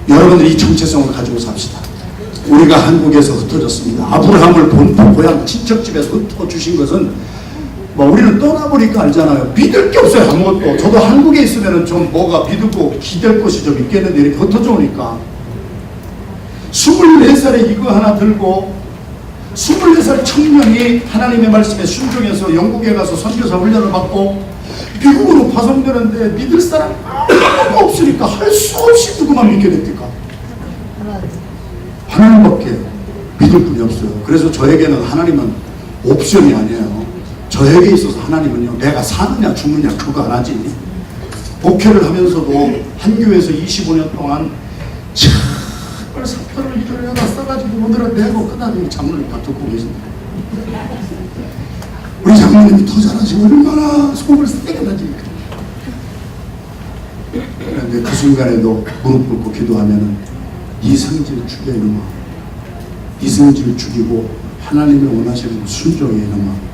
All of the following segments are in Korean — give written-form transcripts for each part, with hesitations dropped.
여러분들이 이 정체성을 가지고 삽시다. 우리가 한국에서 흩어졌습니다. 아브라함을 본토 고향 친척집에서 흩어주신 것은 우리는 떠나보니까 알잖아요. 믿을 게 없어요. 아무것도. 저도 한국에 있으면 좀 뭐가 믿고 기댈 것이 좀 있겠는데 이렇게 흩어져 오니까 24살에 이거 하나 들고 24살 청년이 하나님의 말씀에 순종해서 영국에 가서 선교사 훈련을 받고 미국으로 파송되는데 믿을 사람 아무도 없으니까 할 수 없이 누구만 믿게 됩니까? 하나님밖에 믿을 분이 없어요. 그래서 저에게는 하나님은 옵션이 아니에요. 저에게 있어서 하나님은요, 내가 사느냐 죽느냐 그거 안 하지. 목회를 하면서도 한 교회에서 25년 동안 정말 사표를 이러려다 써가지고 오늘은 내고 끝나더니 장로님 다 듣고 계십니다. 우리 장로님이 더 잘하시고 얼마나 속을 세게 던지니까. 그런데 그 순간에도 무릎 꿇고 기도하면은 이성질 죽여 이놈아. 이성질 죽이고 하나님이 원하시는 순종해 이놈아.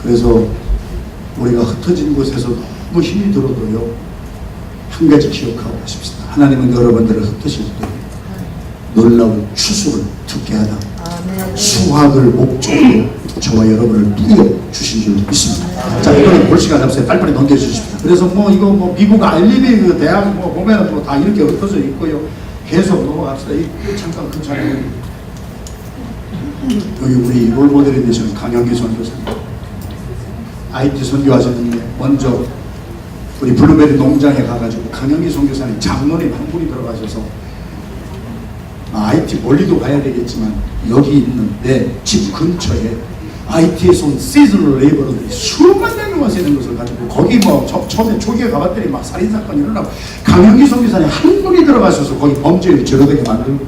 그래서 우리가 흩어진 곳에서 너무 힘이 들어도요, 한 가지 기억하고 가십시다. 하나님은 여러분들을 흩으실 때 놀라운 추수를 듣게 하다 수확을 목적으로 저와 여러분을 누려주신 줄 믿습니다. 자, 이거는 볼 시간 없어요. 빨리빨리 넘겨주십시오. 그래서 이거 미국 알리비 그 대학 보면은 다 이렇게 흩어져 있고요. 계속 넘어갑시다. 잠깐 그 자리에 여기 우리 롤모델이 되시는 강영기 선교사님, IT 선교하셨는데 먼저 우리 블루베리 농장에 가가지고 강영기 선교사님 장로님 한 분이 들어가셔서 IT 멀리도 가야 되겠지만 여기 있는 내 집 근처에 IT에서 온 시즈널 레이버러들이 수만 명이 와서 있는 것을 가지고 거기 처음에 초기에 가봤더니 막 살인사건이 일어나고 강영기 선교사님 한 분이 들어가셔서 거기 범죄를 저러되게 만들고,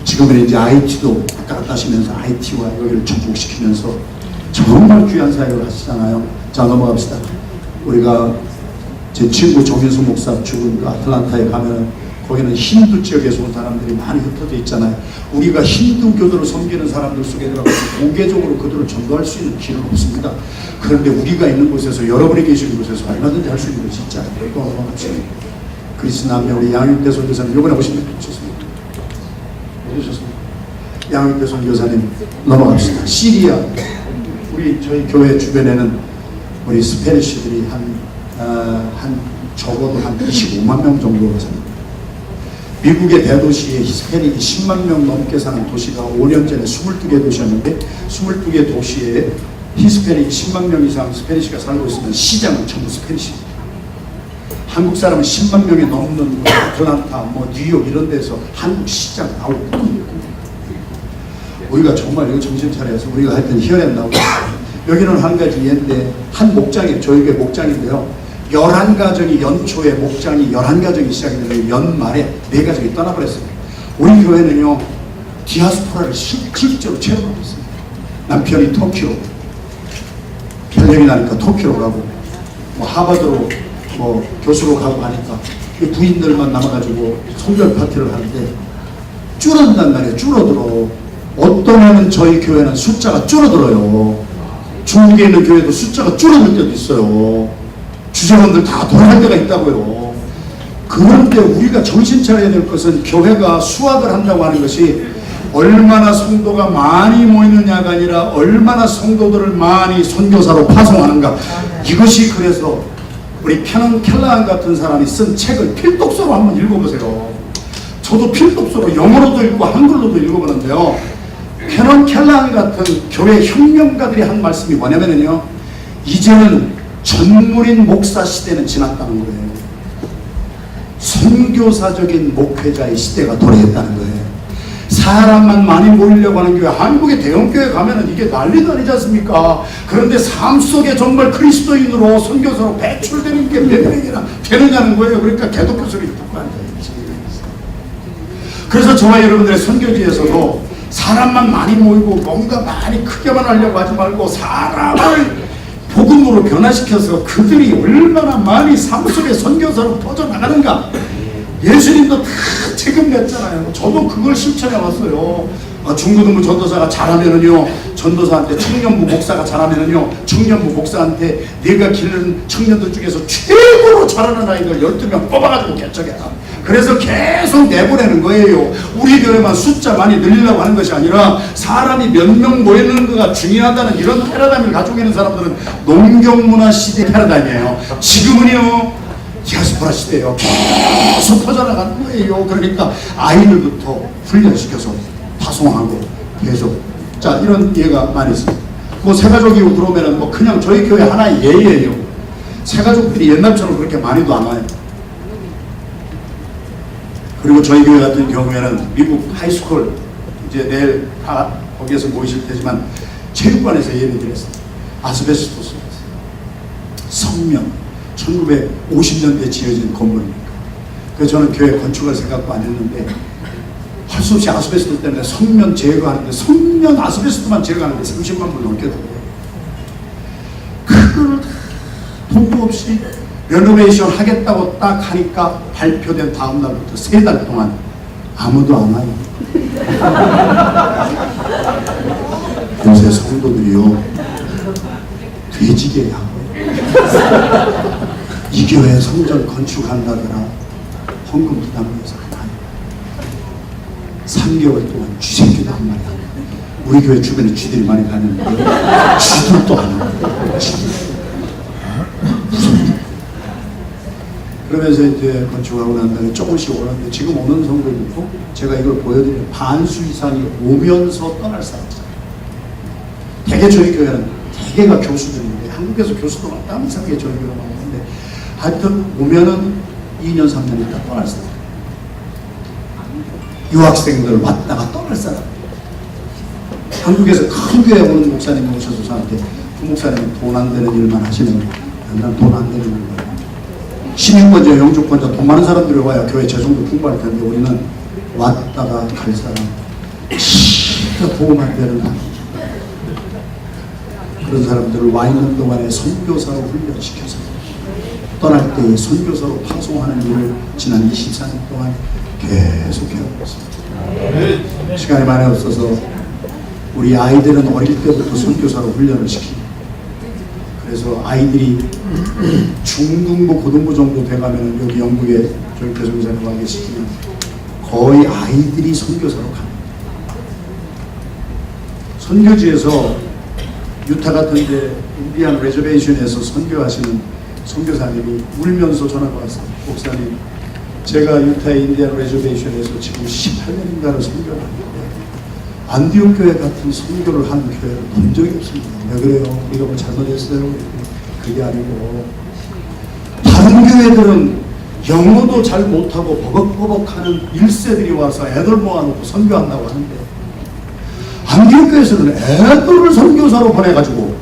지금은 이제 IT도 왔다 갔다 하시면서 IT와 여기를 접목시키면서 정말 귀한 사역을 하시잖아요. 자, 넘어갑시다. 우리가 제 친구 정윤수 목사 죽은 그 아틀란타에 가면은 거기는 힌두 지역에서 온 사람들이 많이 흩어져 있잖아요. 우리가 힌두 교도를 섬기는 사람들 속에 들어가서 공개적으로 그들을 전도할 수 있는 길은 없습니다. 그런데 우리가 있는 곳에서, 여러분이 계시는 곳에서 얼마든지 할 수 있는 것이 있잖아요. 또 넘어갑시다. 그리스 남매 우리 양육대 선교사님 이번에 오신 분 오셨습니다. 오셨습니다. 양육대 선교사님 넘어갑시다. 시리아, 저희 교회 주변에는 우리 스페니쉬들이 적어도 한 25만 명 정도가 삽니다. 미국의 대도시에 히스패닉이 10만 명 넘게 사는 도시가 5년 전에 22개 도시였는데 22개 도시에 히스패닉 10만 명 이상 스페니쉬가 살고 있으면 시장은 전부 스페니쉬입니다. 한국 사람은 10만 명이 넘는 아틀란타, 뉴욕 이런 데서 한국 시장 나오고 우리가 정말 이거 정신 차려서 우리가 하여튼 히어랩 나오고 여기는 한 가지 예인데 한 목장이 저희 교회 목장인데요. 11가정이 연초에 목장이 11가정이 시작이 되면 연말에 4가정이 떠나버렸습니다. 우리 교회는요, 디아스포라를 실제로 체험하고 있습니다. 남편이 터키로, 편령이 나니까 터키로 가고, 하버드로 교수로 가고 하니까 부인들만 남아가지고 성별 파티를 하는데 줄어든단 말이에요. 줄어들어. 어떤 해는 저희 교회는 숫자가 줄어들어요. 중국에 있는 교회도 숫자가 줄어들 때도 있어요. 주재원들 다 돌아갈 때가 있다고요. 그런데 우리가 정신 차려야 될 것은 교회가 수학을 한다고 하는 것이 얼마나 성도가 많이 모이느냐가 아니라 얼마나 성도들을 많이 선교사로 파송하는가. 이것이 그래서 우리 캐넌 켈라한 같은 사람이 쓴 책을 필독서로 한번 읽어보세요. 저도 필독서로 영어로도 읽고 한글로도 읽어보는데요. 캐넌 켈라한 같은 교회 혁명가들이 한 말씀이 뭐냐면요, 이제는 전문인 목사 시대는 지났다는 거예요. 선교사적인 목회자의 시대가 도래했다는 거예요. 사람만 많이 모이려고 하는 교회, 한국의 대형교회 가면은 이게 난리도 아니지 않습니까? 그런데 삶 속에 정말 그리스도인으로 선교사로 배출되는 게 몇 명이나 되느냐는 거예요. 그러니까 개독교 소리 듣고 앉아있지. 그래서 저와 여러분들의 선교지에서도 사람만 많이 모이고 뭔가 많이 크게만 하려고 하지 말고 사람을 복음으로 변화시켜서 그들이 얼마나 많이 삶 속에 선교사로 퍼져나가는가. 예수님도 다 책임냈잖아요. 저도 그걸 실천해 왔어요. 중고등부 전도사가 잘하면은요, 전도사한테 청년부 목사가 잘하면은요, 청년부 목사한테 내가 기르는 청년들 중에서 최고로 잘하는 아이들 12명 뽑아가지고 개척해라. 그래서 계속 내보내는 거예요. 우리 교회만 숫자 많이 늘리려고 하는 것이 아니라 사람이 몇 명 모이는 거가 중요하다는 이런 패러다임을 가지고 있는 사람들은 농경문화 시대 패러다임이에요. 지금은요, 디아스포라 시대예요. 계속 퍼져나가는 거예요. 그러니까 아이들부터 훈련시켜서 파송하고 계속. 자, 이런 예가 많이 있습니다. 뭐 새가족이 들어오면은 뭐 그냥 저희 교회 하나의 예예요. 새가족들이 옛날처럼 그렇게 많이도 안 와요. 그리고 저희 교회 같은 경우에는 미국 하이스쿨 이제 내일 다 거기에서 모이실 테지만 체육관에서 예를 드렸어요. 아스베스토스 성명 1950년대에 지어진 건물입니다. 그래서 저는 교회 건축할 생각도 안 했는데 할 수 없이 아스베스토 때문에 성면 제거하는데 성면 아스베스토만 제거하는데 30만 불 넘게 들어요. 그걸 돈도 없이 레노베이션 하겠다고 딱 하니까 발표된 다음 날부터 3달 동안 아무도 안 와요. 요새 성도들이요, 돼지게 하고 이 교회 성전 건축한다더라 헌금 부담해서 안 와요. 3개월 동안 쥐새끼도 한 마리 안 와요. 우리 교회 주변에 쥐들이 많이 가는데 쥐들도 안 와요. 그러면서 이제 건축하고 난 다음에 조금씩 오는데 지금 오는 성도들도 제가 이걸 보여드리면 반수 이상이 오면서 떠날 사람이잖아요. 대개 저희 교회는 대개가 교수들인데 한국에서 교수도 많다 이상하게 저희 교회가 많은데 하여튼 오면은 2년 3년 있다 떠날 사람. 유학생들 왔다가 떠날 사람. 한국에서 큰 교회 오는 목사님이 오셔서 저한테 그 목사님은 돈 안 되는 일만 하시는 난 돈 안 되는 일만 16번째 영주권자 돈 많은 사람들이 와야 교회 재정도 풍부할 텐데 우리는 왔다가 갈 사람 진짜 도움 안 되는 그런 사람들을 와 있는 동안에 선교사로 훈련시켜서 떠날 때에 선교사로 파송하는 일을 지난 24년 동안 계속 해오고 있습니다. 시간이 많이 없어서 우리 아이들은 어릴 때부터 선교사로 훈련을 시킵니다. 그래서 아이들이 중등부, 고등부 정도 돼가면 여기 영국에 저희 교수님과 와 계시면 거의 아이들이 선교사로 갑니다. 선교지에서 유타 같은데 인디안 레저베이션에서 선교하시는 선교사님이 울면서 전화가 왔어요. 목사님, 제가 유타의 인디안 레저베이션에서 지금 18년인가를 선교를 하는데 안디옥 교회 같은 선교를 하는 교회를 본 적이 없습니다. 왜 그래요? 우리가 뭐 잘못했어요? 그게 아니고 다른 교회들은 영어도 잘 못하고 버벅버벅하는 1세들이 와서 애들 모아놓고 선교한다고 하는데 안디옥 교회에서는 애들을 선교사로 보내가지고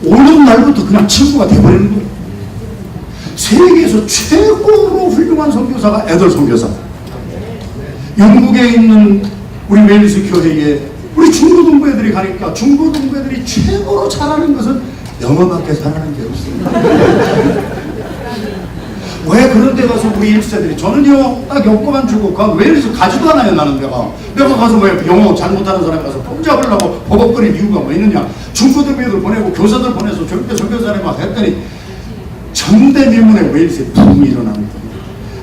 오는 날부터 그냥 친구가 돼버리는 거예요. 세계에서 최고로 훌륭한 선교사가 애들 선교사. 영국에 있는 우리 웨일스 교회에 우리 중고등부 애들이 가니까 중고등부 애들이 최고로 잘하는 것은 영어밖에 잘하는 게 없습니다. 왜 그런 데 가서 우리 1세들이 저는요 딱 여권만 주고 그 웨일스 가지도 않아요. 나는 내가 가서 뭐 영어 잘 못하는 사람이 가서 폼 잡으려고 버벅거릴 이유가 뭐 있느냐. 중고등부 애들 보내고 교사들 보내서 절대 선교사님 막 했더니 전대미문의 웨일스에 붐이 일어나는 거예요.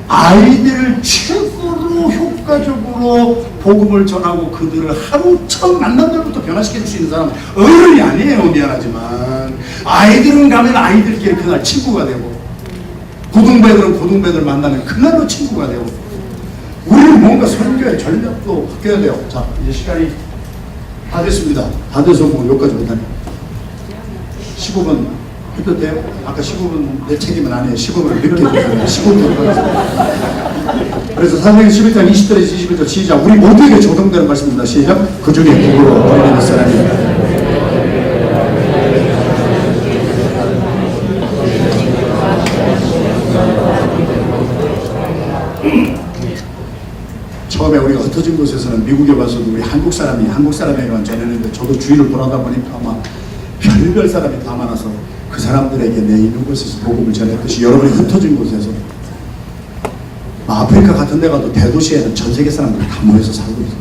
아이들을 최고로 효과적으로 복음을 전하고 그들을 하루 처음 만난 날부터 변화시킬 수 있는 사람은 어른이 아니에요. 미안하지만 아이들은 가면 아이들끼리 그날 친구가 되고 고등부 애들은 고등부 애들 만나면 그날로 친구가 되고 우리는 뭔가 선교의 전략도 바뀌어야 돼요. 자, 이제 시간이 다 됐습니다. 다 돼서 뭐 여기까지 못하네. 15분 해도 돼요? 아까 15분 내 책임은 아니에요. 15분을 늦게 해주잖아요. 15분. 그래서 사도행전 11장 20절에서 21절 시작. 우리 모두에게 조정되는 말씀입니다. 시작. 그 중에 누구로 돌리는 사람이 처음에 우리가 흩어진 곳에서는 미국에 와서도 우리 한국 사람에게만 전했는데 저도 주위를 돌아다 보니까 아마 별별 사람이 다 많아서 그 사람들에게 내 있는 곳에서 복음을 전했듯이 여러분이 흩어진 곳에서 아프리카 같은 데 가도 대도시에는 전 세계 사람들이 다 모여서 살고 있어요.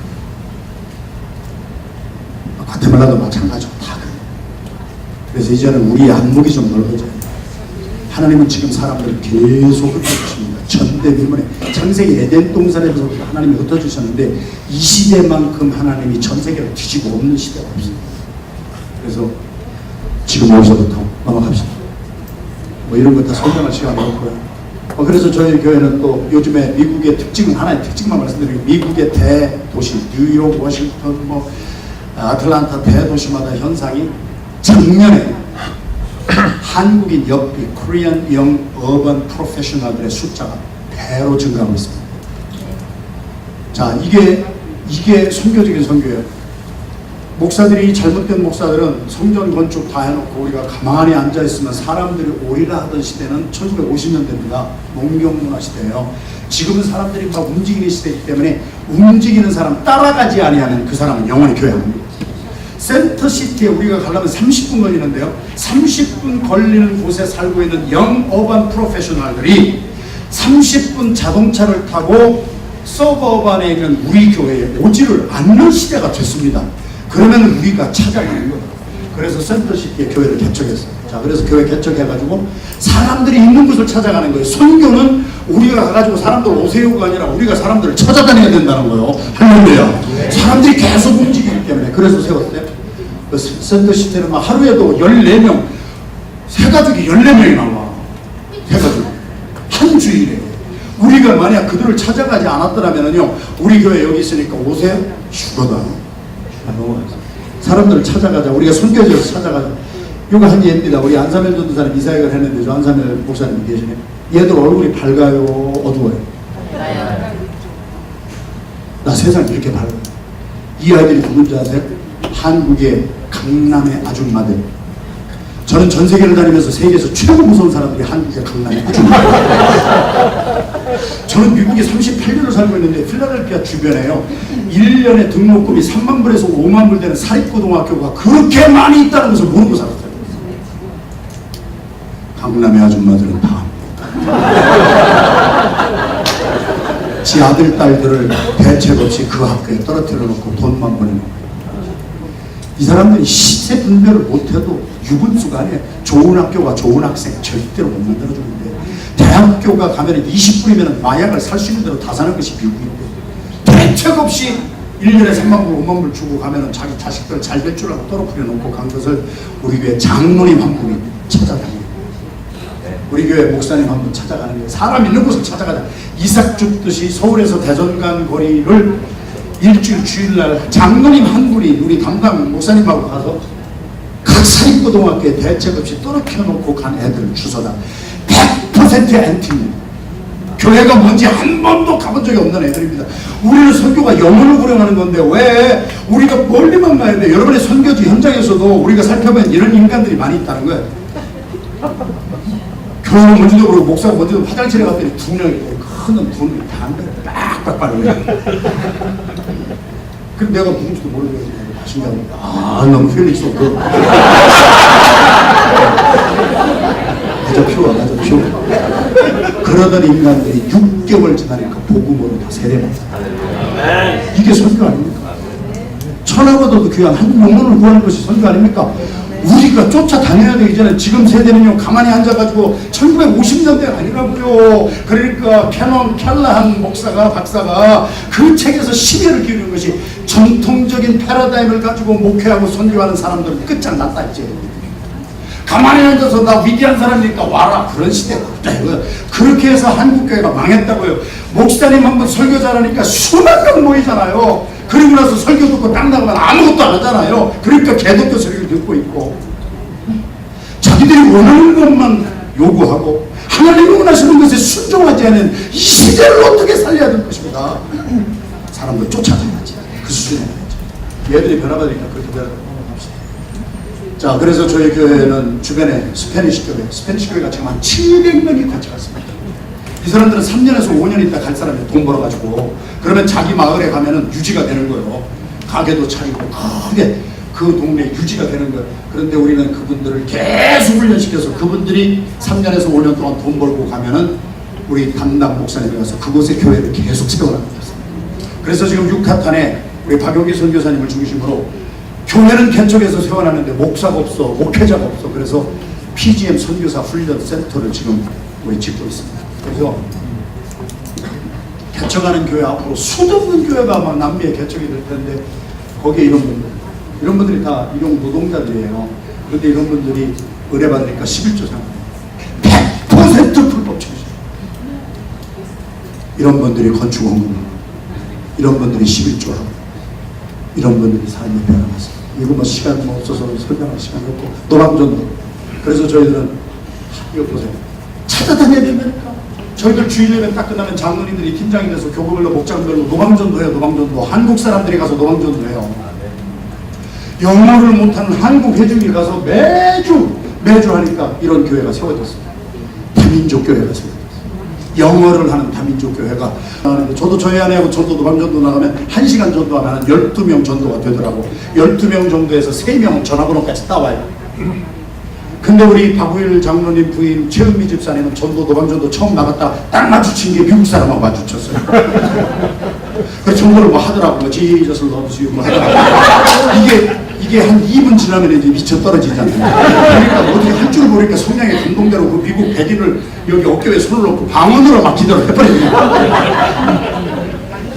과테말라도 마찬가지고 다 그래요. 그래서 이제는 우리의 안목이 좀 넓어져요. 하나님은 지금 사람들을 계속 흩어주십니다. 전대미문에 창세기 에덴 동산에서 하나님이 흩어주셨는데 이 시대만큼 하나님이 전 세계를 뒤지고 없는 시대가 없습니다. 그래서 지금 여기서부터 넘어갑시다. 뭐 이런 거 다 설명할 시간이 없고요. 그래서 저희 교회는 또 요즘에 미국의 특징은 하나의 특징만 말씀드리고, 미국의 대도시 뉴욕, 워싱턴, 뭐 아틀란타 대도시마다 현상이 작년에 한국인 역비 코리안 영 어반 프로페셔널들의 숫자가 배로 증가하고 있습니다. 자, 이게 선교적인 선교예요. 목사들이, 잘못된 목사들은 성전 건축 다 해놓고 우리가 가만히 앉아있으면 사람들이 오리라 하던 시대는 1950년대입니다. 농경문화 시대예요. 지금은 사람들이 막 움직이는 시대이기 때문에 움직이는 사람 따라가지 아니하면 그 사람은 영원히 교회 안 갑니다. 센터시티에 우리가 가려면 30분 걸리는데요. 30분 걸리는 곳에 살고 있는 영 어반 프로페셔널들이 30분 자동차를 타고 서버반에 있는 우리 교회에 오지를 않는 시대가 됐습니다. 그러면 우리가 찾아가는 거예요. 그래서 센터시티에 교회를 개척했어요. 자, 그래서 교회 개척해가지고 사람들이 있는 곳을 찾아가는 거예요. 선교는 우리가 가가지고 사람들 오세요가 아니라 우리가 사람들을 찾아다녀야 된다는 거예요. 할렐루야. 사람들이 계속 움직이기 때문에 그래서 세웠어요. 그 센터시티는 막 하루에도 14명, 세 가족이 14명이 나와. 세 가족. 한 주일에. 우리가 만약 그들을 찾아가지 않았더라면요, 우리 교회 여기 있으니까 오세요? 죽어다. 사람들을 찾아가자. 우리가 선교지에서 찾아가자. 이거 한 예입니다. 우리 안사멜 전도사님 이사역을 했는데 저 안사멜 목사님이 계시네. 얘들 얼굴이 밝아요, 어두워요? 나 세상 이렇게 밝아요. 이 아이들이 누군지 아세요? 한국의 강남의 아줌마들. 저는 전 세계를 다니면서 세계에서 최고 무서운 사람들이 한국의 강남의 아줌마들. 저는 미국에 38년을 살고 있는데 필라델피아 주변에요, 1년에 등록금이 3만 불에서 5만 불 되는 사립고등학교가 그렇게 많이 있다는 것을 모르고 살았어요. 강남의 아줌마들은 다 지 아들, 딸들을 대책 없이 그 학교에 떨어뜨려 놓고 돈만 보내는 거예요. 이 사람들이 시세 분별을 못해도 유분수 간에 좋은 학교가 좋은 학생 절대로 못 만들어주는데, 대학교가 가면 20불이면 마약을 살 수 있는 대로 다 사는 것이 미국인데, 대책 없이 1년에 3만 불, 5만 불 주고 가면 자기 자식들 잘 될 줄 알고 떨어뜨려 놓고 간 것을 우리 교회 장로님 한 분이 찾아다니고, 우리 교회 목사님 한 분 찾아가는 거예요. 사람 있는 곳을 찾아가자. 이삭 줍듯이 서울에서 대전 간 거리를 일주일 주일날 장로님 한 분이 우리 담당 목사님하고 가서 각 사립고등학교에 대책 없이 떨어뜨려 놓고 간 애들 주소다. 100% 엔티입니다. 교회가 뭔지 한 번도 가본 적이 없는 애들입니다. 우리는 선교가 영혼을 구령하는 건데 왜 우리가 멀리만 가야 돼? 여러분의 선교지 현장에서도 우리가 살펴보면 이런 인간들이 많이 있다는 거예요. 교회는 뭔지도 모르고 목사가 뭔지도 화장실에 갔더니 두 명이 큰 두 명이 담배를 빡빡 빨는 거예요. 그럼 내가 누군지도 모르고 신기하고, 너무 휠릭스 없고 맞아 피워. 그러던 인간들이 6개월 지나니까 복음으로 다 세례받았다. 이게 선교 아닙니까? 천하보다도 귀한 한 영혼을 구하는 것이 선교 아닙니까? 우리가 쫓아다녀야 되기 전에 지금 세대는요, 가만히 앉아가지고 1950년대가 아니라고요. 그러니까 캐논 켈라한 목사가, 박사가 그 책에서 심혈을 기울이는 것이 전통적인 패러다임을 가지고 목회하고 선교하는 사람들은 끝장났다 이제. 가만히 앉아서 나 위대한 사람이니까 와라, 그런 시대가 없다 이거요. 그렇게 해서 한국교회가 망했다고요. 목사님 한 분 설교 잘하니까 수만 명 모이잖아요. 그리고 나서 설교 듣고 딱 나가면 아무것도 안 하잖아요. 그러니까 개독교 소리를 듣고 있고, 자기들이 원하는 것만 요구하고 하나님이 원하시는 것에 순종하지 않은 이 시대를 어떻게 살려야 될 것입니다. 사람들 쫓아다녀야지. 그 수준에 가야지. 얘들이 변화받으니까 그렇게 변화받고 합시다. 자, 그래서 저희 교회는 주변에 스페니시 교회가 지금 한 700명이 같이 갔습니다. 이 사람들은 3년에서 5년 있다 갈 사람이 돈 벌어가지고, 그러면 자기 마을에 가면은 유지가 되는 거예요. 가게도 차리고 크게 그 동네에 유지가 되는 거예요. 그런데 우리는 그분들을 계속 훈련시켜서 그분들이 3년에서 5년 동안 돈 벌고 가면은 우리 담당 목사님이 가서 그곳에 교회를 계속 세워나갑니다. 그래서 지금 유카탄에 우리 박용기 선교사님을 중심으로 교회는 개척해서 세워놨는데 목사가 없어, 목회자가 없어. 그래서 PGM 선교사 훈련 센터를 지금 우리 짓고 있습니다. 그래서 개척하는 교회 앞으로 수도 없는 교회가 아마 남미에 개척이 될 텐데 거기에 이런 분들이 다 일용 노동자들이에요. 그런데 이런 분들이 은혜 받으니까 11조 상 100% 불법 청소. 이런 분들이 건축 헌금하고, 이런 분들이 11조하고, 이런 분들이 삶이 변화했어요. 이거 뭐 시간 뭐 없어서 설명할 시간이 없고, 노방전도. 그래서 저희들은 이거 보세요. 찾아다녀야 된다니까. 저희들 주일 예배 딱 끝나면 장로님들이 팀장이 돼서 교구별로 목장별로 노방전도 해요. 노방전도. 한국 사람들이 가서 노방전도 해요. 영어를 못하는 한국 회중이 가서 매주 하니까 이런 교회가 세워졌어요. 다민족 교회가 세워졌어요. 영어를 하는 다민족 교회가. 저도 저희 아내하고 전도 노방전도 나가면 1시간 전도하면 12명 전도가 되더라고. 12명 정도에서 3명 전화번호까지 따와요. 근데 우리 박우일 장로님 부인 최은미 집사님은 전도 노방전도 처음 나갔다 딱 마주친 게 미국 사람하고 마주쳤어요. 그래서 전도를 뭐 하더라고. 뭐 지저스를 넣어주시고 뭐 하더라고. 이게 한 2분 지나면 이제 미쳐 떨어지잖아요. 그러니까 어떻게 할 줄 모르니까 성령의 감동대로 그 미국 백인을 여기 어깨에 손을 놓고 방언으로 막 기도를 해버립니다.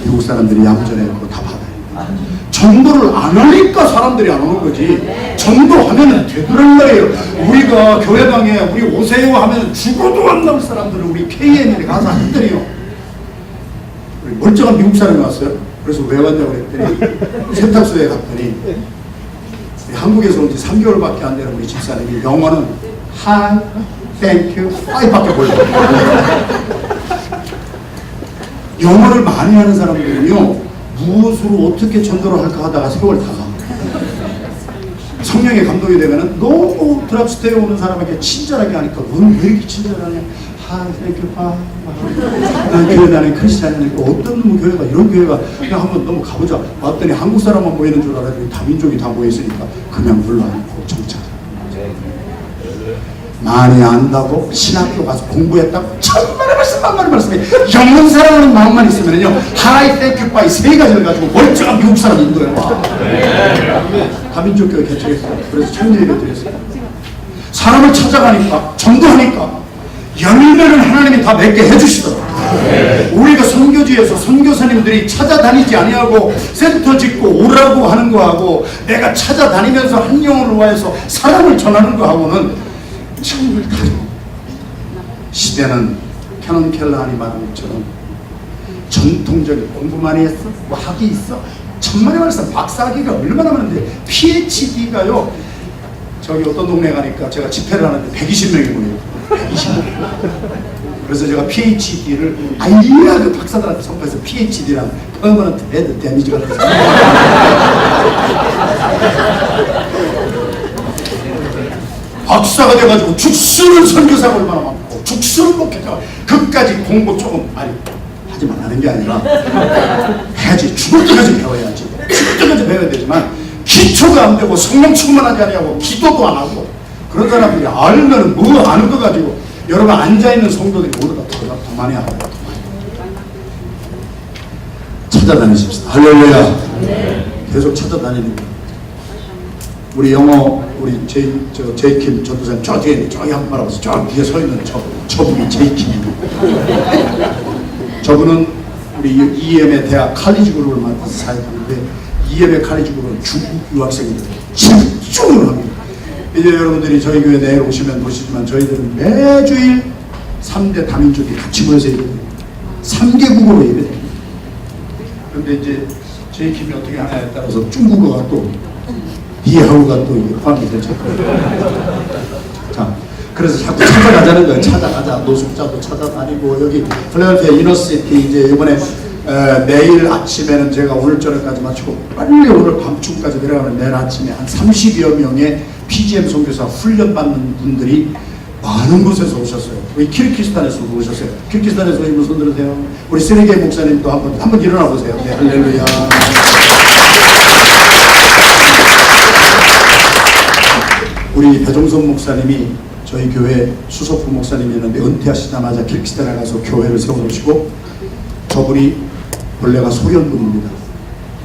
미국 사람들이 얌전해. 그거 다 받아요. 전도를 안 하니까 사람들이 안 오는 거지. 전도하면은 되더란 말이에요. 우리가 교회당에 우리 오세요 하면 죽어도 안 나올 사람들을 우리 KN에 가서 한대요. 우리 멀쩡한 미국 사람이 왔어요. 그래서 왜 왔냐고 그랬더니 세탁소에 갔더니 한국에서 온 지 3개월밖에 안 되는 우리 집사님이 영어는 Hi, Thank you, Bye밖에 몰라요. 영어를 많이 하는 사람들은요, 무엇으로 어떻게 전도를 할까 하다가 세월 다 가. 성령의 감동이 되면은 너무 드랍스테이에 오는 사람에게 친절하게 하니까 넌 왜 이렇게 친절하냐? Hi, Thank you, Bye. 난 교회 나는 크리스찬이니까 어떤 놈의 교회가 이런 교회가 그냥 한번 너무 가보자. 왔더니 한국 사람만 모이는 줄 알았더니 다민족이 다 모여있으니까 그냥 불러안고 정착. 많이 안다고 신학교 가서 공부했다고 천만의 말씀 만만의 말씀에 영문 사랑하는 마음만 있으면요 Hi, Thank you, Bye 3가지를 가지고 멀쩡한 미국 사람 인도에 와. 다민족 교회 개척했어요. 그래서 청년 예배 드렸어요. 사람을 찾아가니까 전도하니까 열매를 하나님이 다 맺게 해주시더라고요. 우리가 선교지에서 선교사님들이 찾아다니지 아니하고 센터 짓고 오라고 하는 거하고 내가 찾아다니면서 한 영혼을 위해서 사랑을 전하는 거하고는 정말 다르고, 시대는 캐논 켈러한이 말한 것처럼 전통적인 공부 많이 했어? 뭐 학위 있어? 천만의 말씀 박사학위가 얼마나 많은데 PhD가요 저기 어떤 동네 가니까 제가 집회를 하는데 120명이 모여요. 120명. 그래서 제가 PhD를 그 박사들한테 선포해서 PhD란 Permanent Head Damage가 박사가 돼가지고 죽쓰는 선교사가 얼마나 많고 죽쓰는 목회자가 그까지 공부 조금 하지만 하는 게 아니라 해야지. 죽을 때까지 배워야지. 죽을 때까지 배워야 되지만 기초가 안 되고 성령 충만하지 않냐고 기도도 안 하고 그런 사람들이 알면은 뭐 아는 거 가지고 여러분 앉아있는 성도들이 모두가 더 많이 알아요. 찾아다니십시다. 할렐루야. 계속 찾아다니는 거예요. 우리 영어 우리 제이킴 전도사님 저 뒤에 저기 한번 바라보세요. 저 뒤에 서 있는 저분이 제이킴입니다. 저분은 우리 EM의 대학 칼리지 그룹을 만나서 사역하는데 EM의 칼리지 그룹은 중국 유학생들 집중을 합니다. 이제 여러분들이 저희 교회 내일 오시면 보시지만 저희들은 매주일 3대 다민족이 같이 모여서 예배드립니다. 3개국어로 예배드립니다. 그런데 이제 제이킴이 어떻게 하냐에 따라서 중국어가 또 이해하고가 또 포함이 되죠. 자, 그래서 자꾸 찾아가자는 거예요. 찾아가자. 노숙자도 찾아다니고 여기 필라델피아 이너시티 이제 이번에 내일 아침에는 제가 오늘 저녁까지 마치고 빨리 오늘 밤중까지 내려가면 내일 아침에 한 30여 명의 PGM 선교사 훈련받는 분들이 많은 곳에서 오셨어요. 우리 키르기스탄에서도 오셨어요. 키르기스탄에서 오신 분 손 들으세요. 우리 세르게이 목사님도 한번 일어나 보세요. 네, 할렐루야. 우리 배종선 목사님이 저희 교회 수석부 목사님이었는데 은퇴하시자마자 키르기스탄에 가서 교회를 세워놓으시고 저분이 본래가 소련 분입니다.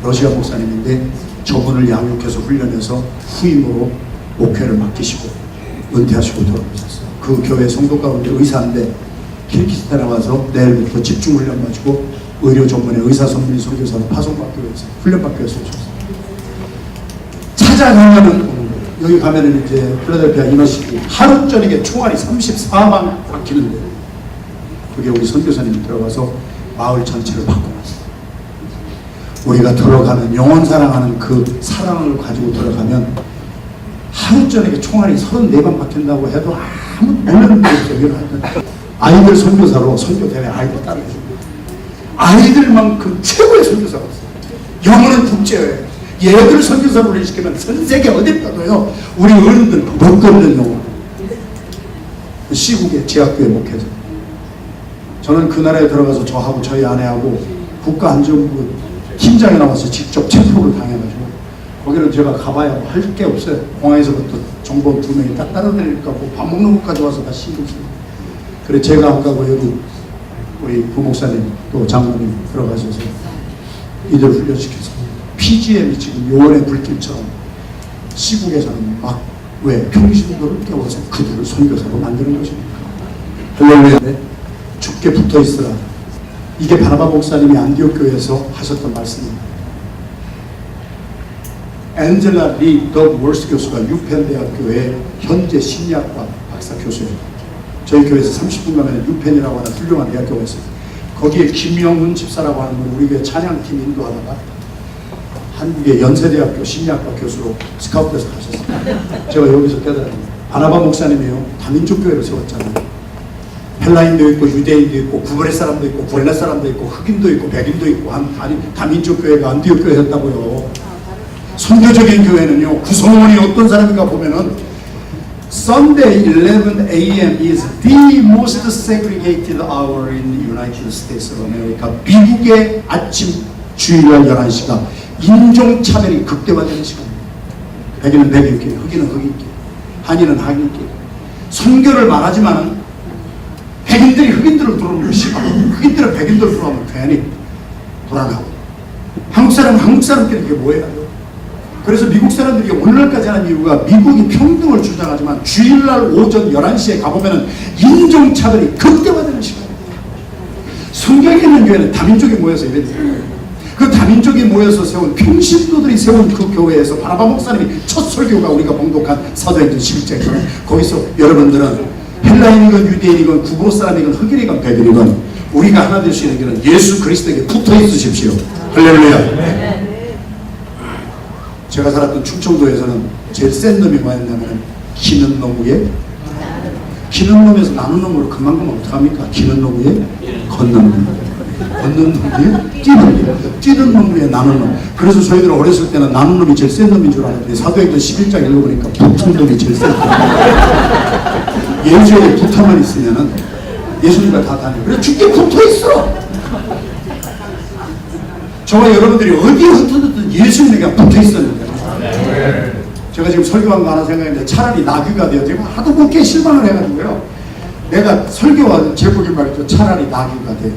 러시아 목사님인데 저분을 양육해서 훈련해서 후임으로 목회를 맡기시고 은퇴하시고 돌아오셨어요. 그 교회 성도 가운데 의사인데 키르기스탄에 와서 내일부터 집중훈련 가지고 의료 전문의 의사 선생님 선교사로 파송받기 위해서 훈련받기 위해서 오셨어요. 찾아가면은 여기 가면은 이제 필라델피아 유니버시티 하루 저녁에 총알이 34방 박히는데 그게 우리 선교사님이 들어가서 마을 전체를 바꿔놨어요. 우리가 들어가는 영원 사랑하는 그 사랑을 가지고 들어가면 하루 저녁에 총알이 34방 박힌다고 해도 아무 놀라는 게 없어요. 아이들 선교사로 선교대회 아이들 따라해주고 아이들만큼 최고의 선교사가 없어요. 영어는 국제예요. 얘들 선교사로 훈련시키면 전 세계 어딜 가도요 우리 어른들 못 걷는 영어. 시국의 제학교의 목회자. 저는 그 나라에 들어가서 저하고 저희 아내하고 국가안전부 팀장에 나와서 직접 체포를 당해가지고 거기는 제가 가봐야 할 게 없어요. 공항에서부터 정보 2명이 딱 따라다니니까 뭐 밥 먹는 것까지 와서 다 신경 쓰고. 그래 제가 안 가고 여기 우리 부목사님 또 장로님 들어가셔서 이들 훈련시켜서 PGM이 지금 요원의 불길처럼 시국에서는 막 왜 평신도를 깨워서 그들을 선교사로 만드는 것입니까? 할렐루야. 죽게 붙어있으라. 이게 바나바 목사님이 안디옥 교회에서 하셨던 말씀입니다. 앤젤라 리 더 월스 교수가 유펜대학교의 현재 심리학과 박사 교수예요. 저희 교회에서 30분 가면 유펜이라고 하는 훌륭한 대학교가 있어요. 거기에 김영훈 집사라고 하는 분 우리 교회 찬양팀 인도하다가 한국의 연세대학교 심리학과 교수로 스카우트돼서 가셨어요. 제가 여기서 깨달았는데 바나바 목사님이요 다민족 교회를 세웠잖아요. 헬라인도 있고 유대인도 있고 구브레 사람도 있고 구레나 사람도 있고 흑인도 있고 백인도 있고 다민족 교회가 안디옥 교회였다고요. 선교적인 교회는요 구성원이 어떤 사람인가 보면은 Sunday 11 a.m. is the most segregated hour in the United States of America. 미국의 아침 주일날 11시가 인종차별이 극대화되는 시간입니다. 백인은 백인끼리, 흑인은 흑인끼리, 한인은 한인끼리. 선교를 말하지만은 백인들이 흑인들을 들어오면 싫어하고 흑인들은 백인들을 들어오면 괜히 불안하고 한국 사람은 한국 사람끼리 이게 뭐예요? 그래서 미국 사람들이 오늘날까지 하는 이유가 미국이 평등을 주장하지만 주일날 오전 11시에 가보면 인종차별이 극대화되는 시간입니다. 성경에 있는 교회는 다민족이 모여서 이랬어요. 그 다민족이 모여서 세운 평신도들이 세운 그 교회에서 바나바 목사님이 첫 설교가 우리가 봉독한 사도행전 11장이잖아요. 거기서 여러분들은 헬라인이건 유대인이건 구브로 사람이건 흑인이건 백인이건 우리가 하나 될 수 있는 길은 예수 그리스도에게 붙어 있으십시오. 할렐루야. 제가 살았던 충청도에서는 제일 센 놈이 뭐였냐면 기는 놈 위에 기는 놈에서 나는 놈으로 그만큼 어떡합니까? 기는 놈 위에 걷는 놈 걷는 놈 위에 뛰는 놈 위에 나는 놈. 그래서 저희들 어렸을 때는 나는 놈이 제일 센 놈인 줄 알았는데 사도행전 11장 읽어보니까 붙은 놈이 제일 센 놈. 예수에 붙어만 있으면은 예수님과 다 다녀요. 그래 죽게 붙어있어. 저와 여러분들이 어디에 흩어졌든 예수님에게 붙어있었는데 제가 지금 설교한 거 하나 생각했는데 차라리 나귀가 돼요. 제가 하도 그렇게 실망을 해가지고요. 내가 설교한 제목이 말이죠. 차라리 나귀가 돼요.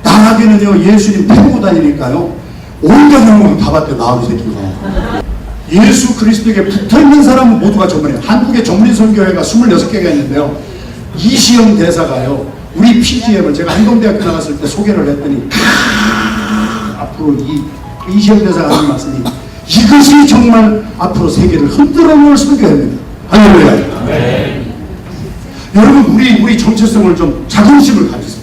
나귀는요 예수님 태우고 다니니까요 온갖 영웅을 다 받대요. 나귀 새끼가. 예수 그리스도에게 붙어있는 사람은 모두가 전문이에요. 한국의 전문선교회가 26개가 있는데요. 이시영 대사가요 우리 PGM을 제가 한동대학교 나갔을 때 소개를 했더니 앞으로 이시영 대사가 하는 말씀이 이것이 정말 앞으로 세계를 흔들어 놓을 선교회입니다. 할렐루야. 네. 여러분 우리 정체성을 좀 자긍심을 가지세요.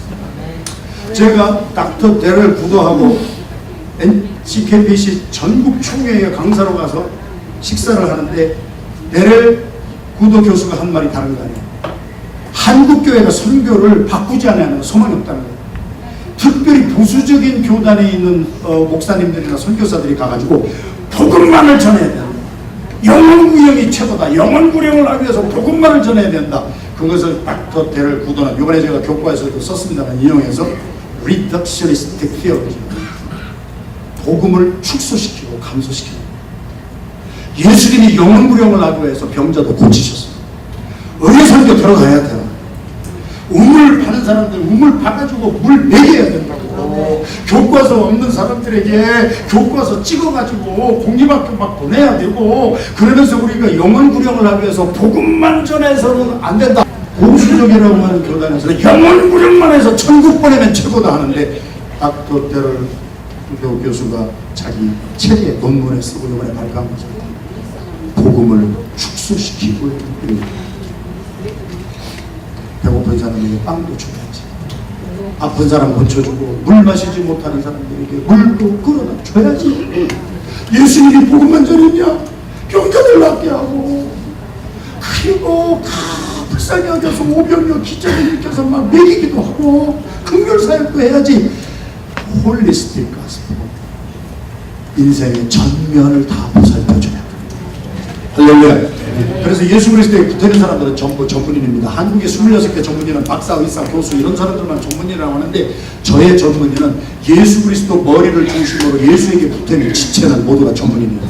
제가 닥터 데럴 구도하고 NCKBC 전국 총회에 강사로 가서 식사를 하는데 데럴 구도 교수가 한 말이 다른 거 아니에요. 한국교회가 선교를 바꾸지 않으면 소망이 없다는 거예요. 특별히 보수적인 교단에 있는 목사님들이나 선교사들이 가가지고 복음만을 전해야 된다. 영원구령이 최고다. 영원구령을 하기 위해서 복음만을 전해야 된다. 그것을 닥터 데럴 구도는 이번에 제가 교과에서도 썼습니다만 인용해서 reductionistic theology, 복음을 축소시키고 감소시키는. 예수님이 영원구령을 하기 위해서 병자도 고치셨어요. 의료선교 들어가야 돼요. 우물 파는 사람들 우물 파가지고 물 먹여야 된다고. 교과서 교과서 없는 사람들에게 교과서 찍어가지고 공립학교 막 보내야 되고, 그러면서 우리가 영혼 구령을 하기 위해서 복음만 전해서는 안 된다. 보수적이라고 하는 교단에서는 영혼 구령만 해서 천국 보내면 최고다 하는데, 닥터 테럴 교수가 자기 책에 논문에 쓰고 이번에 발표한 거죠. 복음을 축소시키고, 배고픈 사람에게 빵도 줘야지, 아픈 사람 고쳐주고, 물 마시지 못하는 사람들에게 물도 끌어다 줘야지. 예수님이 복음만 전했냐? 병자들 낫게 하고, 그리고 불쌍히 여겨서 오병이어 기적을 일으켜서 막 먹이기도 하고, 긍휼 사역도 해야지. 홀리스틱 가스포, 인생의 전면을 다 보살펴줘야 돼. 할렐루야. 그래서 예수 그리스도에 붙어있는 사람들은 전부 전문인입니다. 한국의 26개 전문인은 박사, 의사, 교수 이런 사람들만 전문인이라고 하는데, 저의 전문인은 예수 그리스도 머리를 중심으로 예수에게 붙어있는 지체는 모두가 전문인입니다.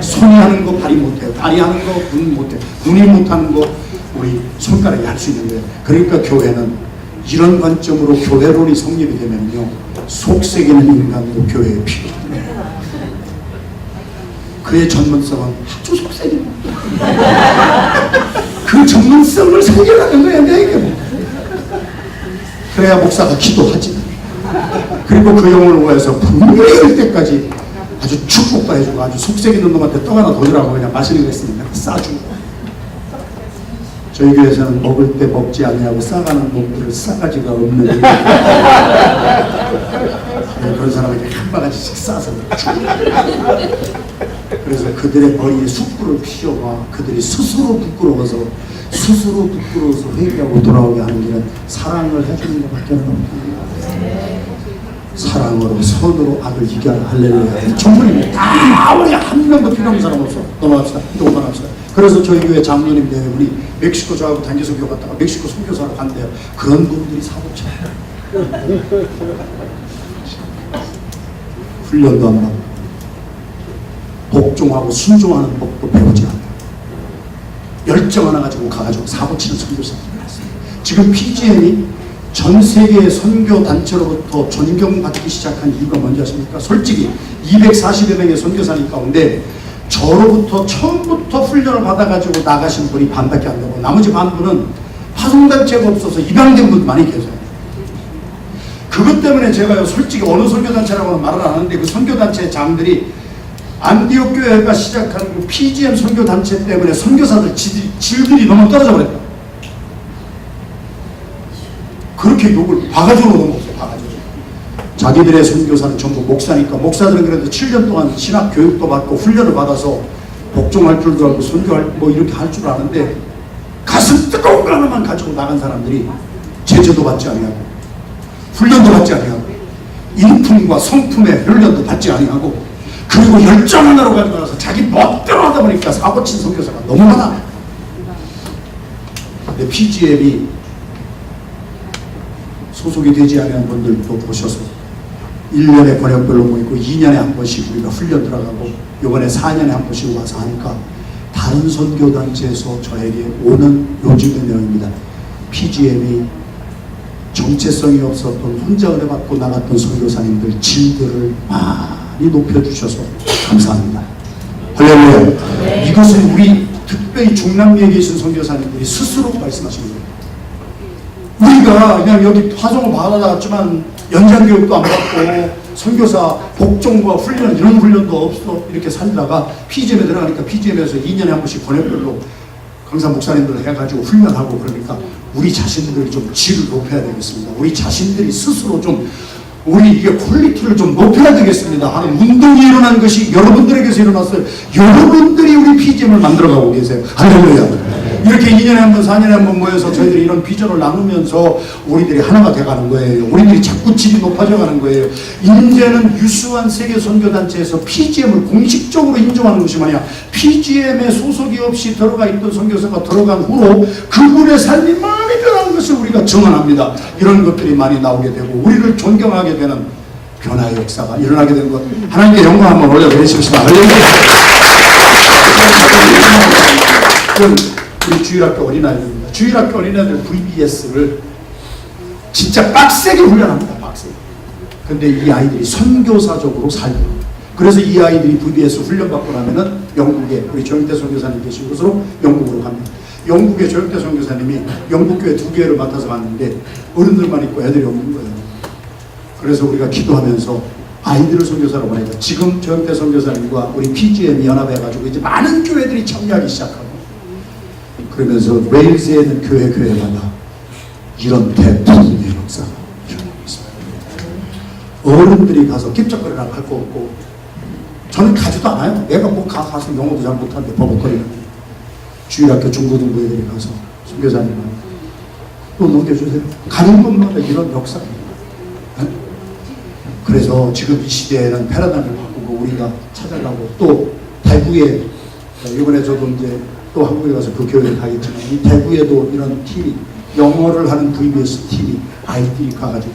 손이 하는 거 발이 못해요. 발이 하는 거 눈 못해요. 눈이 못하는 거 우리 손가락이 할 수 있는 거예요. 그러니까 교회는 이런 관점으로 교회론이 성립이 되면요, 속색이는 인간도 교회에 필요합니다. 그의 전문성은 아주 속색입니다. 그 전문성을 살려가는 거야, 내게. 그래야 목사가 기도하지. 그리고 그 영혼을 위해서 분명히 할 때까지 아주 축복도 해주고, 아주 속색 있는 놈한테 떡 하나 더 주라고 그냥 마시는 거 있으면 싸주고. 저희 교회에서는 먹을 때 먹지 아니하고 싸가는 놈들을 싸가지가 없는 그런 사람에게 한 바가지씩 싸서 주고, 그래서 그들의 머리에 숯불을 피워봐 그들이 스스로 부끄러워서 회개하고 돌아오게 하는 길은 사랑을 해주는 것밖에 없습니다. 사랑으로 선으로 악을 이겨라. 할렐루야. 전문입니다. 다 우리 한 명도 필요 없는 사람 없어. 넘어갑시다. 넘어갑시다. 그래서 저희 교회 장로님 대부분이 멕시코 저하고 단기 선교 갔다가 멕시코 선교사로 간대요. 그런 분들이 사고쳐요. 훈련도 안 하고 복종하고 순종하는 법도 배우지 않아요. 열정 하나 가지고 가가지고 사고치는 선교사들이 있어요. 지금 PGM이 전 세계 선교 단체로부터 존경받기 시작한 이유가 뭔지 아십니까? 솔직히 240여 명의 선교사님 가운데 저로부터 처음부터 훈련을 받아가지고 나가신 분이 반밖에 안 되고, 나머지 반분은 파송단체가 없어서 입양된 분 많이 계세요. 그것 때문에 제가요, 솔직히 어느 선교단체라고는 말을 안 하는데, 그 선교단체 장들이 안디옥 교회가 시작한 그 PGM 선교단체 때문에 선교사들 질들이 너무 떨어져 버렸다. 그렇게 욕을 바가지로 넘었어요. 바가지로. 자기들의 선교사는 전부 목사니까, 목사들은 그래도 7년 동안 신학 교육도 받고 훈련을 받아서 복종할 줄도 알고 선교할 뭐 이렇게 할 줄 아는데, 가슴 뜨거운 거 하나만 가지고 나간 사람들이 제재도 받지 아니하고 훈련도 받지 아니하고 인품과 성품의 훈련도 받지 아니하고, 그리고 열정 하나로 가지고 나서 자기 멋대로 하다 보니까 사고친 선교사가 너무 많아. 근데 PGM이 소속이 되지 않은 분들도 보셔서 1년에 번역별로 모이고 2년에 한 번씩 우리가 훈련 들어가고 이번에 4년에 한 번씩 와서 하니까, 다른 선교단체에서 저에게 오는 요즘의 내용입니다. PGM이 정체성이 없었던 혼자 은혜 받고 나갔던 선교사님들 질들을 많이 높여주셔서 감사합니다. 할렐루야. 네. 이것은 우리 특별히 중남미에 계신 선교사님들이 스스로 말씀하시는 거예요. 우리가 그냥 여기 화종을 받아놨지만 연장교육도 안 받고 선교사 복종과 훈련 이런 훈련도 없어 이렇게 살다가 PGM에 들어가니까 PGM에서 2년에 한 번씩 번역별로 강사 목사님들 해가지고 훈련하고, 그러니까 우리 자신들이 좀 질을 높여야 되겠습니다. 우리 자신들이 스스로 좀 우리 이게 퀄리티를 좀 높여야 되겠습니다 하는 운동이 일어난 것이 여러분들에게서 일어났어요. 여러분들이 우리 PGM을 만들어가고 계세요. 할렐루야. 이렇게 2년에 한 번, 4년에 한 번 모여서 저희들이 이런 비전을 나누면서 우리들이 하나가 돼가는 거예요. 우리들이 자꾸 질이 높아져가는 거예요. 이제는 유수한 세계 선교단체에서 PGM을 공식적으로 인정하는 것이 뭐냐, PGM에 소속이 없이 들어가 있던 선교사가 들어간 후로 그분의 삶이 많이 변한 것을 우리가 증언합니다. 이런 것들이 많이 나오게 되고 우리를 존경하게 되는 변화의 역사가 일어나게 된 것, 하나님께 영광 한번 올려드리십시다. 우리 주일학교 어린아이들입니다. 주일학교 어린아이들 VBS를 진짜 빡세게 훈련합니다. 빡세게. 근데 이 아이들이 선교사적으로 살고, 그래서 이 아이들이 VBS 훈련받고 나면은 영국에 우리 조영태 선교사님 계신 곳으로 영국으로 갑니다. 영국의 조영태 선교사님이 영국교회 2개를 맡아서 갔는데 어른들만 있고 애들이 없는 거예요. 그래서 우리가 기도하면서 아이들을 선교사로 보내자. 지금 조영태 선교사님과 우리 PGM이 연합해가지고 이제 많은 교회들이 참여하기 시작하고, 그러면서 웨일즈에 있는 교회마다 이런 대부분의 역사가 일어나고 있습니다. 어른들이 가서 깁적거리라 할 거 없고, 저는 가지도 않아요. 내가 뭐 가서 영어도 잘 못하는데 버벅거리는 주일학교 중고등부 애들이 가서 선교사님한테 또 넘겨주세요. 가는 곳마다 이런 역사입니다. 네? 그래서 지금 이 시대에는 패러다임을 바꾸고 우리가 찾아가고, 또 대구에, 이번에 저도 이제 또 한국에 가서 그 교회를 가겠지만, 이 대구에도 이런 팀이, 영어를 하는 VBS 팀이 아이들이 가가지고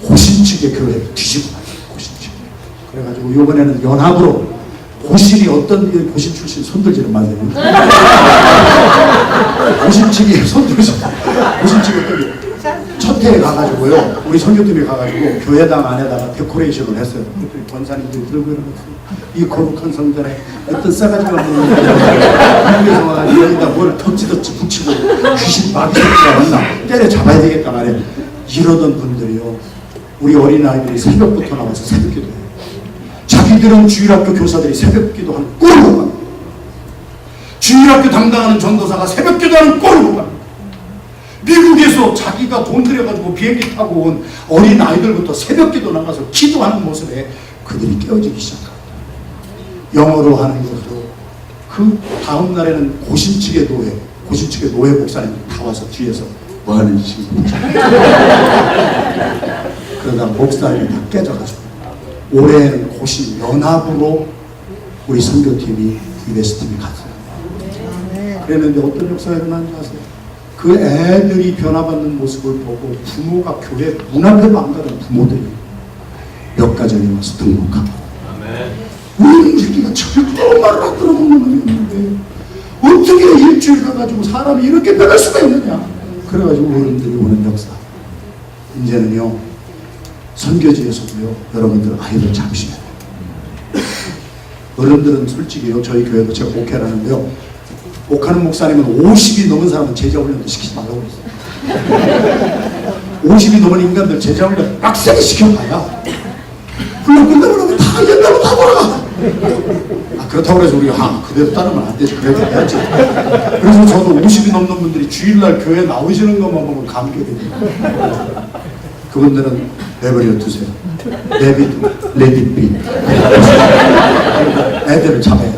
고신측의 교회를 뒤집어 놔요. 고신측. 그래가지고 이번에는 연합으로, 고신이 어떤 고신 출신 손들지는 마세요. 고신측이 손들지, 고신측이 어떤 첫 해에 가가지고요, 우리 선교팀이 가가지고 교회당 안에다가 데코레이션을 했어요. 권사님들이 들고 일어났어요. 이 거룩한 성전에 어떤 싸가지가 없는 미국에서 와가지고 여기다 뭘 덧지덧지 붙이고 귀신 마귀새끼가 왔나 때려잡아야 되겠다 말이야. 이러던 분들이요, 우리 어린아이들이 새벽부터 나와서 새벽기도해요. 자기들은 주일학교 교사들이 새벽기도하는 꼴을 못 갑니다. 주일학교 담당하는 전도사가 새벽기도하는 꼴을 못 갑니다. 미국에서 자기가 돈 들여가지고 비행기 타고 온 어린아이들부터 새벽기도 나가서 기도하는 모습에 그들이 깨어지기 시작합니다. 영어로 하는 것도, 그 다음 날에는 고신측의 노예 목사님이 다 와서 뒤에서 뭐 하는 짓입니까? 그러다 목사님이 다 깨져가지고, 올해는 고신 연합으로 우리 선교팀이 VBS팀이 갔어요. 그랬는데 어떤 역사가 일어나는지 아세요? 그 애들이 변화받는 모습을 보고 부모가 교회 문 앞에도 안 가던 부모들이 몇 가정에 와서 등록하고, 우리 새끼가 절대 말을 안 들어먹는 놈이 있는데 어떻게 일주일 가가지고 사람이 이렇게 변할 수가 있느냐. 그래가지고 어른들이 오는 역사. 이제는요, 선교지에서도요, 여러분들 아이들 잠시만요. 어른들은 솔직히요, 저희 교회도 제가 목회를 하는데요, 목하는 목사님은 50이 넘은 사람은 제자훈련도 시키지 말라고 그랬어요. 50이 넘은 인간들 제자훈련 빡세게 시켜봐야 훈련 끝나고 나면 다 옛날로 다 돌아가. 그렇다고 해서 우리가 그대로 따르면 안 되지. 그래도 해야지. 그래서 저도 50이 넘는 분들이 주일날 교회 나오시는 것만 보면 감격이 돼요. 그분들은 내버려 두세요. 레디비. 애들을 잡아요.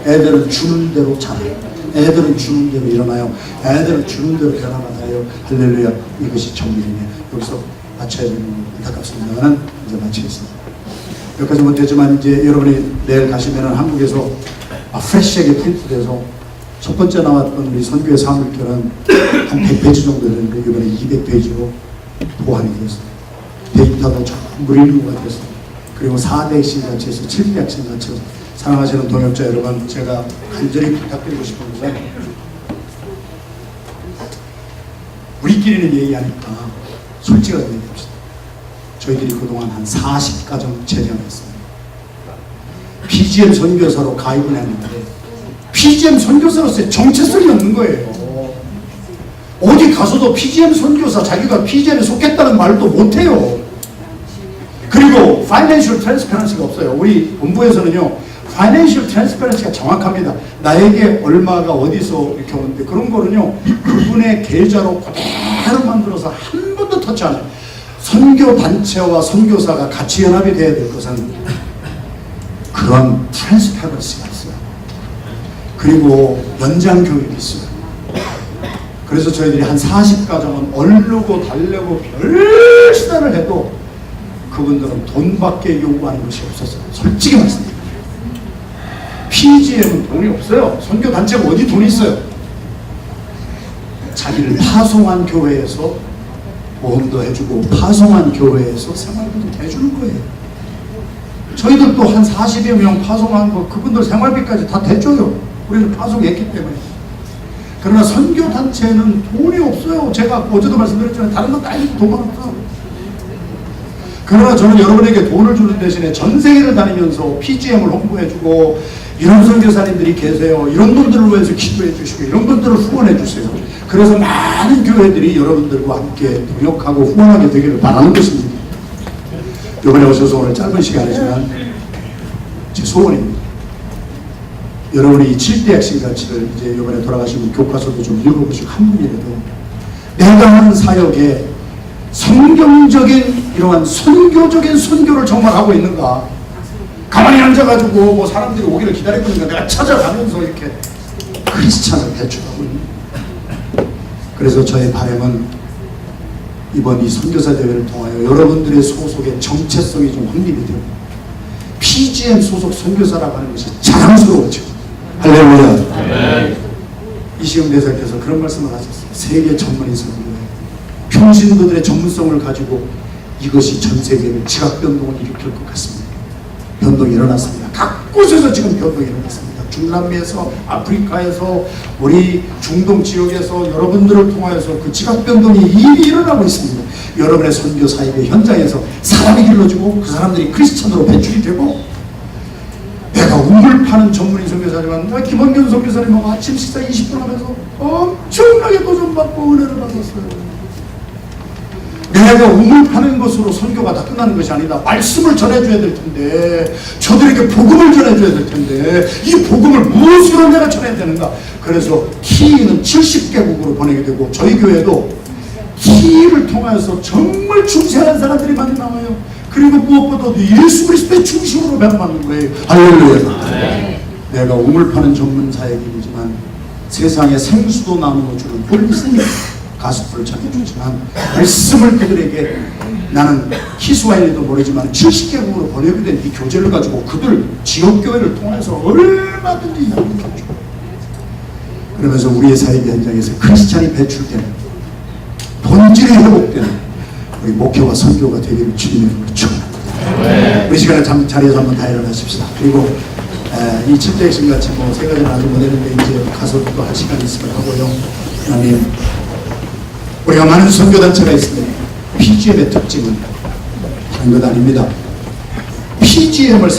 애들은 주는 대로 잡아요. 애들은 주는 대로 일어나요. 애들은 주는 대로 변화받아요. 할렐루야. 이것이 정리이네. 여기서 마쳐야 되는 건 안타깝습니다만 이제 마치겠습니다. 여기까지 못했지만 이제 여러분이 내일 가시면은 한국에서 프레시하게 프린트돼서 첫 번째 나왔던 우리 선교의 사물결은 한 100페이지 정도 되는데 이번에 200페이지로 보완이 됐어요. 데이터도 전부 리뷰가 됐어요. 그리고 4대 신자체에서 700 신자체에서 사랑하시는 동역자 여러분, 제가 간절히 부탁드리고 싶은 것은, 우리끼리는 얘기하니까 솔직하게 얘기합시다. 저희들이 그동안 한 40가정 제정했습니다. PGM 선교사로 가입을 했는데 PGM 선교사로서의 정체성이 없는 거예요. 어디 가서도 PGM 선교사, 자기가 PGM에 속했다는 말도 못해요. 그리고 파이낸셜 트랜스퍼런시가 없어요. 우리 본부에서는요, 파이낸셜 트랜스퍼런시가 정확합니다. 나에게 얼마가 어디서 이렇게 오는데, 그런 거는요, 그분의 계좌로 그대로 만들어서 한 번도 터치 안 해요. 선교단체와 선교사가 같이 연합이 돼야 될 것은 그런 트랜스퍼런시가 있어요. 그리고 연장 교육이 있어요. 그래서 저희들이 한 40가정은 얼르고 달래고 별 시단을 해도 그분들은 돈밖에 요구하는 것이 없었어요. 솔직히 말씀드립니다. PGM은 돈이 없어요. 선교단체가 어디 돈이 있어요? 자기를 파송한 교회에서 모험도 해주고, 파송한 교회에서 생활비도 해주는 거예요. 저희들도 한 40여 명 파송한 거, 그분들 생활비까지 다 대줘요. 우리는 파송했기 때문에. 그러나 선교단체는 돈이 없어요. 제가 어제도 말씀드렸지만 다른 건 다 돈만 없어. 그러나 저는 여러분에게 돈을 주는 대신에 전 세계를 다니면서 PGM을 홍보해주고, 이런 선교사님들이 계세요, 이런 분들을 위해서 기도해 주시고 이런 분들을 후원해 주세요. 그래서 많은 교회들이 여러분들과 함께 동역하고 후원하게 되기를 바라는 것입니다. 이번에 오셔서 오늘 짧은 시간이지만 제 소원입니다. 여러분이 이 7대 핵심 가치를 이제 이번에 돌아가신 교과서도 좀 읽어보시고 한 분이라도 내가 하는 사역에 성경적인 이러한 선교적인 선교를 정말 하고 있는가, 가만히 앉아가지고 뭐 사람들이 오기를 기다리고 있는가, 내가 찾아가면서 이렇게 크리스찬을 배출하고 있는. 그래서 저의 바람은 이번 이 선교사 대회를 통하여 여러분들의 소속의 정체성이 좀 확립이 되고 PGM 소속 선교사라고 하는 것이 자랑스러워져. 할렐루야. 네. 이시영 대사께서 그런 말씀을 하셨어요. 세계 전문인 선교회, 평신도들의 전문성을 가지고 이것이 전 세계를 지각변동을 일으킬 것 같습니다. 변동이 일어났습니다. 각 곳에서 지금 변동이 일어났습니다. 중남미에서, 아프리카에서, 우리 중동 지역에서 여러분들을 통하여서 그 지각변동이 이미 일어나고 있습니다. 여러분의 선교 사역의 현장에서 사람이 길러지고 그 사람들이 크리스천으로 배출이 되고, 내가 우물 파는 전문인 선교사지만 나 김원균 선교사님하고 아침 식사 20분 하면서 엄청나게 도전받고 은혜를 받았어요. 내가 우물 파는 것으로 선교가 다 끝나는 것이 아니다. 말씀을 전해줘야 될 텐데, 저들에게 복음을 전해줘야 될 텐데, 이 복음을 무엇으로 내가 전해야 되는가. 그래서 키는 70개국으로 보내게 되고, 저희 교회도 키를 통해서 정말 중세한 사람들이 많이 나와요. 그리고 무엇보다도 예수 그리스도의 중심으로 변화받는 거예요. 할렐루야. 네. 내가 우물 파는 전문 사역이지만 세상에 생수도 나누어 주는 홀리스님 가스불을 전해주지만, 말씀을 그들에게 나는 히스와일리도 모르지만 70개국으로 번역이 된 이 교재를 가지고 그들 지역교회를 통해서 얼마든지 나누어줘. 그러면서 우리의 사역 현장에서 크리스찬이 배출되는, 본질이 회복되는 우리 목회와 선교가 되기를 주님의 이름으로 축원합니다. 우리 시간에 자리에서 한번 다 일어나십시다. 그리고 이 7대 핵심 같이 뭐 세 가지는 아주 못했는데 이제 가서 또 할 시간이 있으면 하고요. 하나님, 우리가 많은 선교단체가 있습니다. PGM의 특징은 다른 것 아닙니다. PGM을